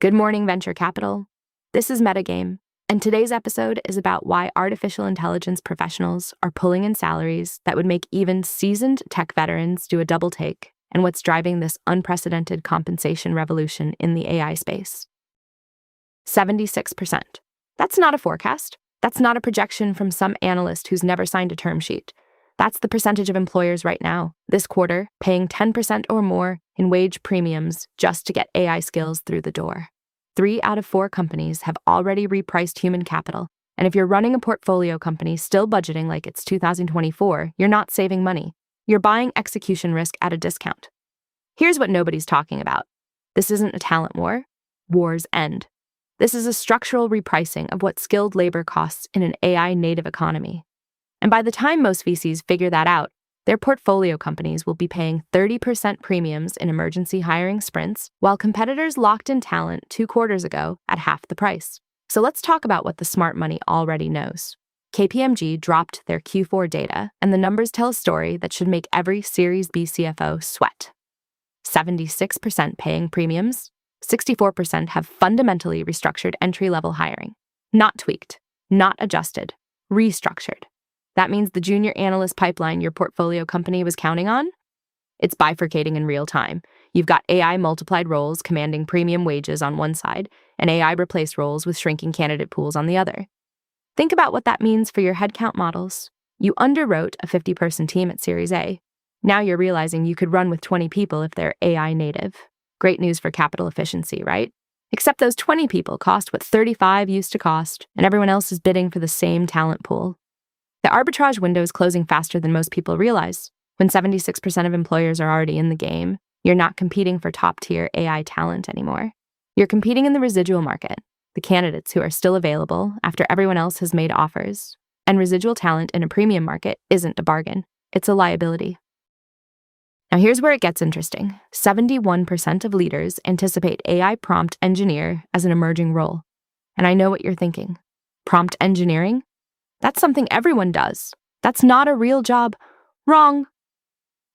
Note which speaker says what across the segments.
Speaker 1: Good morning, venture capital. This is Metagame, and today's episode is about why artificial intelligence professionals are pulling in salaries that would make even seasoned tech veterans do a double take, and what's driving this unprecedented compensation revolution in the AI space. 76%. That's not a forecast. That's not a projection from some analyst who's never signed a term sheet. That's the percentage of employers right now, this quarter, paying 10% or more in wage premiums just to get AI skills through the door. 3 out of 4 companies have already repriced human capital, and if you're running a portfolio company still budgeting like it's 2024, you're not saving money. You're buying execution risk at a discount. Here's what nobody's talking about. This isn't a talent war. Wars end. This is a structural repricing of what skilled labor costs in an AI-native economy. And by the time most VCs figure that out, their portfolio companies will be paying 30% premiums in emergency hiring sprints, while competitors locked in talent 2 quarters ago at half the price. So let's talk about what the smart money already knows. KPMG dropped their Q4 data, and the numbers tell a story that should make every Series B CFO sweat. 76% paying premiums, 64% have fundamentally restructured entry-level hiring. Not tweaked, not adjusted, restructured. That means the junior analyst pipeline your portfolio company was counting on? It's bifurcating in real time. You've got AI multiplied roles commanding premium wages on one side, and AI replaced roles with shrinking candidate pools on the other. Think about what that means for your headcount models. You underwrote a 50-person team at Series A. Now you're realizing you could run with 20 people if they're AI native. Great news for capital efficiency, right? Except those 20 people cost what 35 used to cost, and everyone else is bidding for the same talent pool. The arbitrage window is closing faster than most people realize. When 76% of employers are already in the game, you're not competing for top-tier AI talent anymore. You're competing in the residual market, the candidates who are still available after everyone else has made offers. And residual talent in a premium market isn't a bargain, it's a liability. Now here's where it gets interesting. 71% of leaders anticipate AI prompt engineer as an emerging role. And I know what you're thinking. Prompt engineering? That's something everyone does. That's not a real job. Wrong.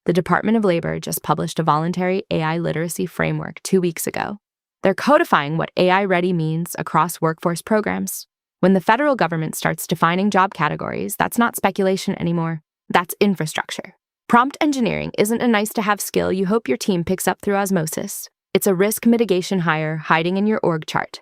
Speaker 1: The Department of Labor just published a voluntary AI literacy framework 2 weeks ago. They're codifying what AI-ready means across workforce programs. When the federal government starts defining job categories, that's not speculation anymore. That's infrastructure. Prompt engineering isn't a nice-to-have skill you hope your team picks up through osmosis. It's a risk mitigation hire hiding in your org chart.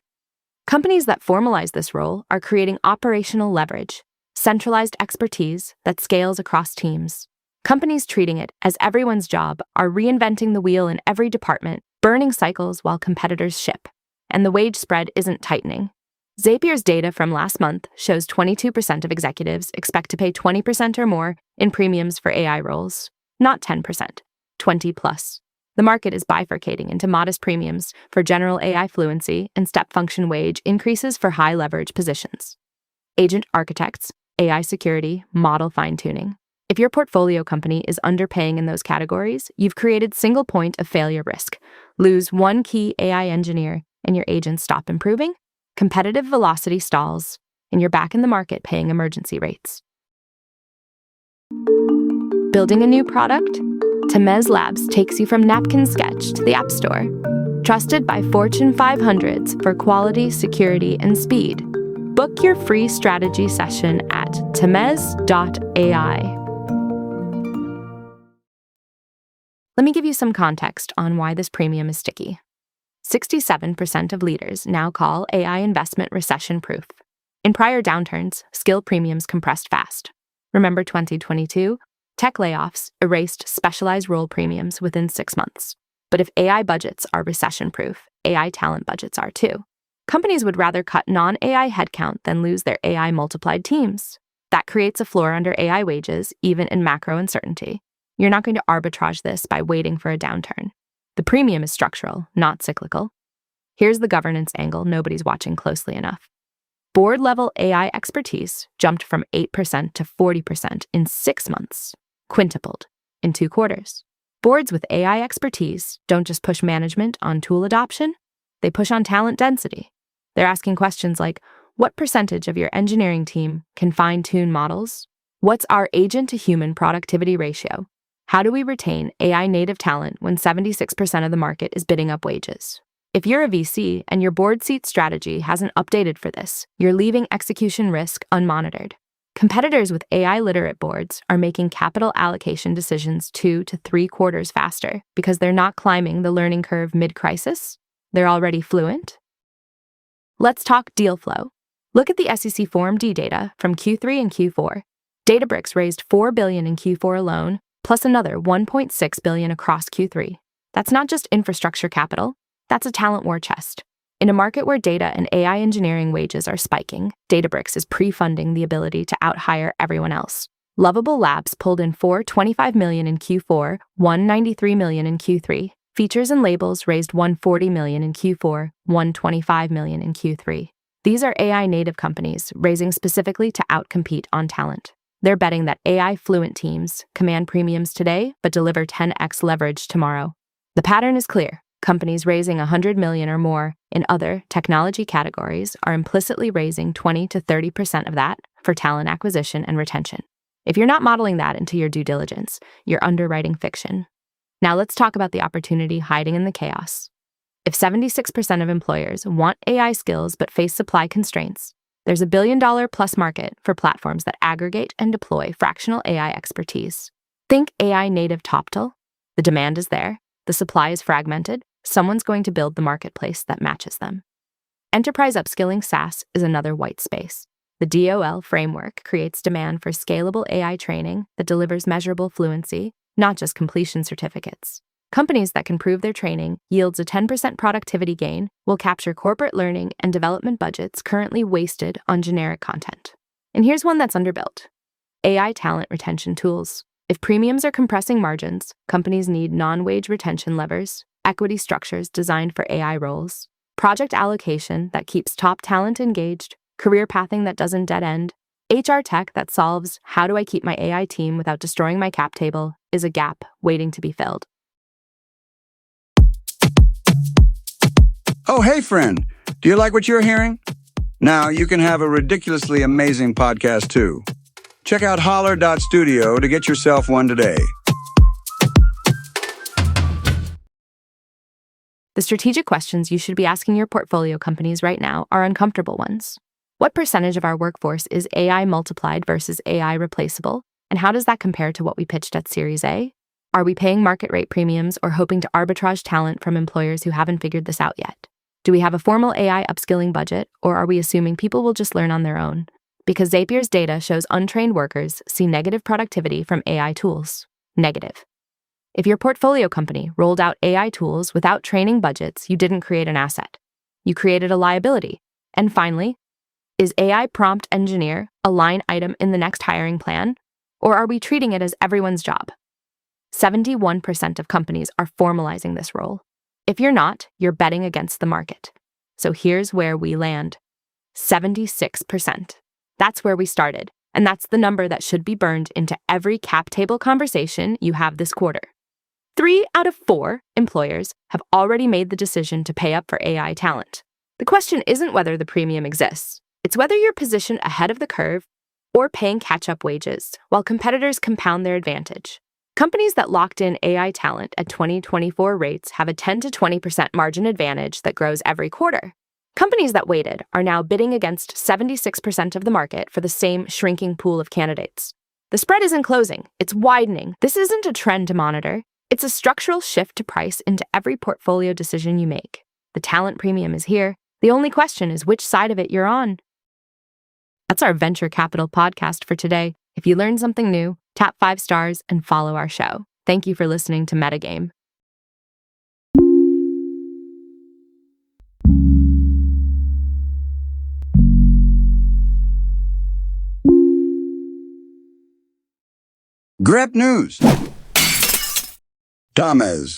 Speaker 1: Companies that formalize this role are creating operational leverage, centralized expertise that scales across teams. Companies treating it as everyone's job are reinventing the wheel in every department, burning cycles while competitors ship. And the wage spread isn't tightening. Zapier's data from last month shows 22% of executives expect to pay 20% or more in premiums for AI roles. Not 10%, 20 plus. The market is bifurcating into modest premiums for general AI fluency and step function wage increases for high leverage positions. Agent architects, AI security, model fine-tuning. If your portfolio company is underpaying in those categories, you've created single point of failure risk. Lose one key AI engineer and your agents stop improving. Competitive velocity stalls, and you're back in the market paying emergency rates. Building a new product? Temez Labs takes you from napkin sketch to the App Store. Trusted by Fortune 500s for quality, security, and speed. Book your free strategy session at temez.ai. Let me give you some context on why this premium is sticky. 67% of leaders now call AI investment recession-proof. In prior downturns, skill premiums compressed fast. Remember 2022? Tech layoffs erased specialized role premiums within 6 months. But if AI budgets are recession-proof, AI talent budgets are too. Companies would rather cut non-AI headcount than lose their AI multiplied teams. That creates a floor under AI wages, even in macro uncertainty. You're not going to arbitrage this by waiting for a downturn. The premium is structural, not cyclical. Here's the governance angle nobody's watching closely enough. Board-level AI expertise jumped from 8% to 40% in 6 months, quintupled in 2 quarters. Boards with AI expertise don't just push management on tool adoption, they push on talent density. They're asking questions like, what percentage of your engineering team can fine-tune models? What's our agent-to-human productivity ratio? How do we retain AI native talent when 76% of the market is bidding up wages? If you're a VC and your board seat strategy hasn't updated for this, you're leaving execution risk unmonitored. Competitors with AI-literate boards are making capital allocation decisions 2 to 3 quarters faster because they're not climbing the learning curve mid-crisis. They're already fluent. Let's talk deal flow. Look at the SEC Form D data from Q3 and Q4. Databricks raised $4 billion in Q4 alone, plus another $1.6 billion across Q3. That's not just infrastructure capital, that's a talent war chest. In a market where data and AI engineering wages are spiking, Databricks is pre-funding the ability to out-hire everyone else. Lovable Labs pulled in $425 million in Q4, $193 million in Q3. Features and Labels raised $140 million in Q4, $125 million in Q3. These are AI-native companies raising specifically to outcompete on talent. They're betting that AI-fluent teams command premiums today but deliver 10x leverage tomorrow. The pattern is clear. Companies raising $100 million or more in other technology categories are implicitly raising 20 to 30% of that for talent acquisition and retention. If you're not modeling that into your due diligence, you're underwriting fiction. Now let's talk about the opportunity hiding in the chaos. If 76% of employers want AI skills but face supply constraints, there's a $1 billion-plus market for platforms that aggregate and deploy fractional AI expertise. Think AI-native Toptal. The demand is there, the supply is fragmented, someone's going to build the marketplace that matches them. Enterprise upskilling SaaS is another white space. The DOL framework creates demand for scalable AI training that delivers measurable fluency, not just completion certificates. Companies that can prove their training yields a 10% productivity gain will capture corporate learning and development budgets currently wasted on generic content. And here's one that's underbuilt: AI talent retention tools. If premiums are compressing margins, companies need non-wage retention levers, equity structures designed for AI roles, project allocation that keeps top talent engaged, career pathing that doesn't dead end. HR tech that solves how do I keep my AI team without destroying my cap table is a gap waiting to be filled.
Speaker 2: Oh, hey, friend. Do you like what you're hearing? Now you can have a ridiculously amazing podcast, too. Check out holler.studio to get yourself one today.
Speaker 1: The strategic questions you should be asking your portfolio companies right now are uncomfortable ones. What percentage of our workforce is AI multiplied versus AI replaceable? And how does that compare to what we pitched at Series A? Are we paying market rate premiums or hoping to arbitrage talent from employers who haven't figured this out yet? Do we have a formal AI upskilling budget, or are we assuming people will just learn on their own? Because Zapier's data shows untrained workers see negative productivity from AI tools. Negative. If your portfolio company rolled out AI tools without training budgets, you didn't create an asset. You created a liability. And finally, is AI prompt engineer a line item in the next hiring plan, or are we treating it as everyone's job? 71% of companies are formalizing this role. If you're not, you're betting against the market. So here's where we land. 76%. That's where we started, and that's the number that should be burned into every cap table conversation you have this quarter. 3 out of 4 employers have already made the decision to pay up for AI talent. The question isn't whether the premium exists. It's whether you're positioned ahead of the curve or paying catch-up wages while competitors compound their advantage. Companies that locked in AI talent at 2024 rates have a 10 to 20% margin advantage that grows every quarter. Companies that waited are now bidding against 76% of the market for the same shrinking pool of candidates. The spread isn't closing, it's widening. This isn't a trend to monitor. It's a structural shift to price into every portfolio decision you make. The talent premium is here. The only question is which side of it you're on. That's our venture capital podcast for today. If you learned something new, tap 5 stars and follow our show. Thank you for listening to Metagame.
Speaker 2: Grep News. Thomas.